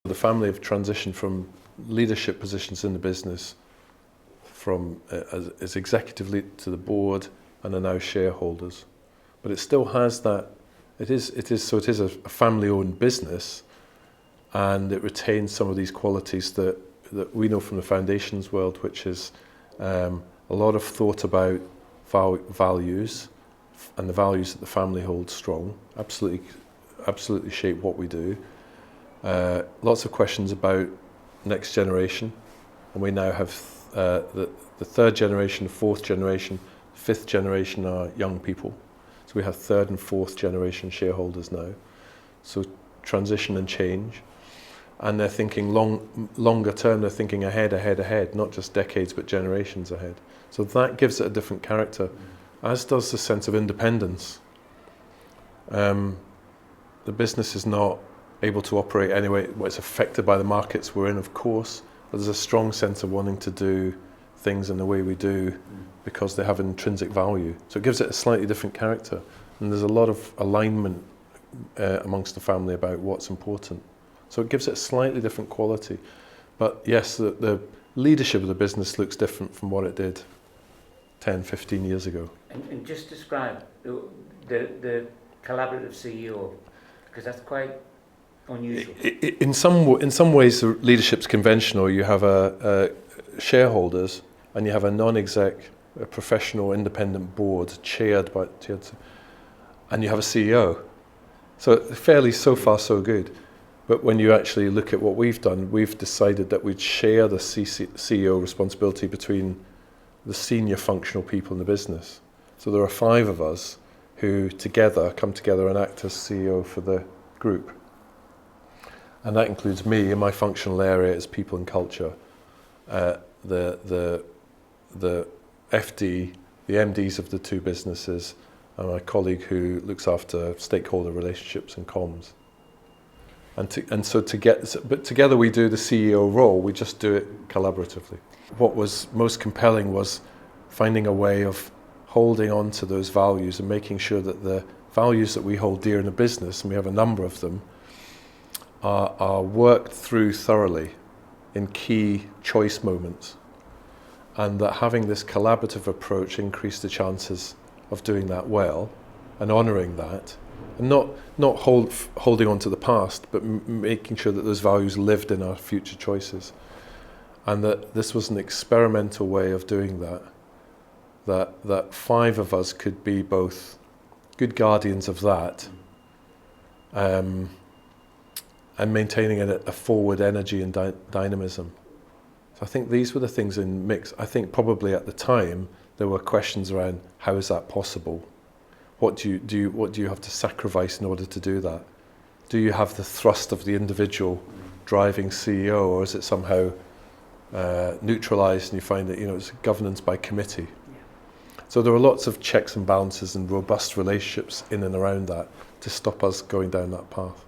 The family have transitioned from leadership positions in the business from as executive lead to the board and are now shareholders. But it still has that, it is a family-owned business, and it retains some of these qualities that we know from the foundations world, which is a lot of thought about values, and the values that the family holds strong, absolutely shape what we do. Lots of questions about next generation, and we now have the third generation, the fourth generation, fifth generation are young people. So we have third and fourth generation shareholders now. So transition and change. And they're thinking longer term, they're thinking ahead, not just decades but generations ahead. So that gives it a different character, as does the sense of independence. The business is not able to operate anyway. Well, it's affected by the markets we're in, of course, but there's a strong sense of wanting to do things in the way we do because they have intrinsic value. So it gives it a slightly different character, and there's a lot of alignment amongst the family about what's important. So it gives it a slightly different quality. But yes, the leadership of the business looks different from what it did 10, 15 years ago. And just describe the collaborative CEO, because that's quite unusual. In some ways, the leadership's conventional. You have a shareholders, and you have a non-exec, a professional, independent board chaired, and you have a CEO. So fairly, so far, so good. But when you actually look at what we've done, we've decided that we'd share the CEO responsibility between the senior functional people in the business. So there are 5 of us who come together and act as CEO for the group. And that includes me, and my functional area is people and culture. The FD, the MDs of the 2 businesses, and my colleague who looks after stakeholder relationships and comms. But together we do the CEO role, we just do it collaboratively. What was most compelling was finding a way of holding on to those values and making sure that the values that we hold dear in the business, and we have a number of them, are worked through thoroughly in key choice moments, and that having this collaborative approach increased the chances of doing that well and honouring that, and not holding on to the past, but making sure that those values lived in our future choices, and that this was an experimental way of doing that 5 of us could be both good guardians of that, and maintaining a forward energy and dynamism. So I think these were the things in mix. I think probably at the time there were questions around how is that possible? What do you have to sacrifice in order to do that? Do you have the thrust of the individual driving CEO, or is it somehow neutralised and you find that it's governance by committee? Yeah. So there are lots of checks and balances and robust relationships in and around that to stop us going down that path.